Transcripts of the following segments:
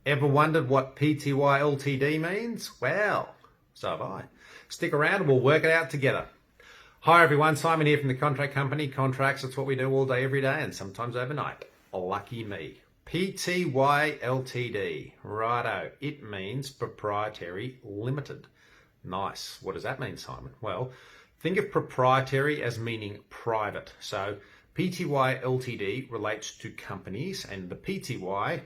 Ever wondered what Pty Ltd means? Well, so have I. Stick around and we'll work it out together. Hi everyone, Simon here from the Contract Company. Contracts, it's what we do all day, every day, and sometimes overnight. Lucky me. Pty Ltd. Righto. It means proprietary limited. Nice. What does that mean, Simon? Well, think of proprietary as meaning private. So Pty Ltd relates to companies, and the Pty,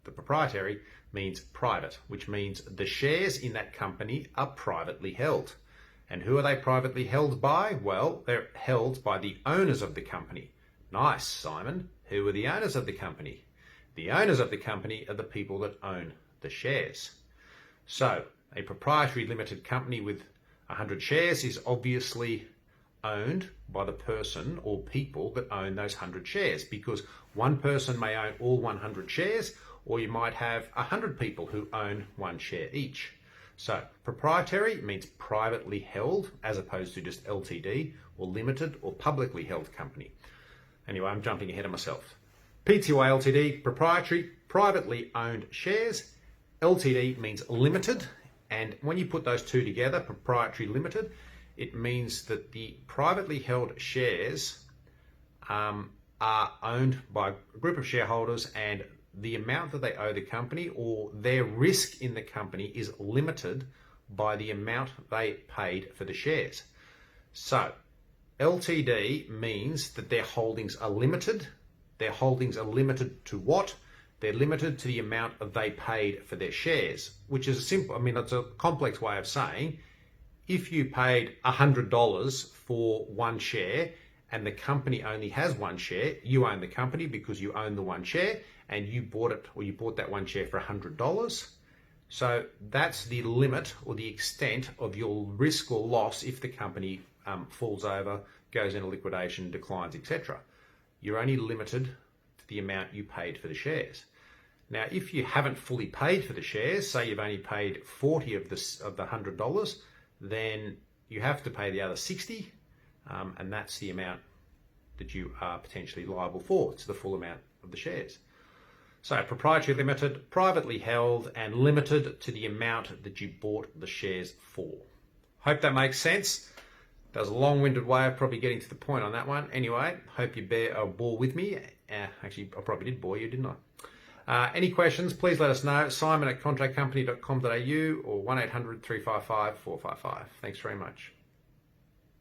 the proprietary, means private, which means the shares in that company are privately held. And who are they privately held by? Well, they're held by the owners of the company. Nice, Simon. Who are the owners of the company? The owners of the company are the people that own the shares. So, a proprietary limited company with 100 shares is obviously owned by the person or people that own those 100 shares, because one person may own all 100 shares, or you might have 100 people who own one share each. So proprietary means privately held, as opposed to just LTD or limited or publicly held company. Anyway, I'm jumping ahead of myself. Pty Ltd, proprietary, privately owned shares. LTD means limited, and when you put those two together, proprietary limited, it means that the privately held shares are owned by a group of shareholders, and the amount that they owe the company or their risk in the company is limited by the amount they paid for the shares. So LTD means that their holdings are limited. Their holdings are limited to what? They're limited to the amount that they paid for their shares, which is a simple, it's a complex way of saying, if you paid $100 for one share and the company only has one share, you own the company because you own the one share, and you bought it, or you bought that one share for $100. So that's the limit or the extent of your risk or loss if the company falls over, goes into liquidation, declines, etc. You're only limited to the amount you paid for the shares. Now, if you haven't fully paid for the shares, say you've only paid 40 of the $100, then you have to pay the other 60, and that's the amount that you are potentially liable for. It's the full amount of the shares. So proprietary limited, privately held, and limited to the amount that you bought the shares for. Hope that makes sense. That was a long-winded way of probably getting to the point on that one. Anyway, hope you bore with me. Actually, I probably did bore you, didn't I? Any questions, please let us know. Simon@contractcompany.com.au or 1-800-355-455. Thanks very much.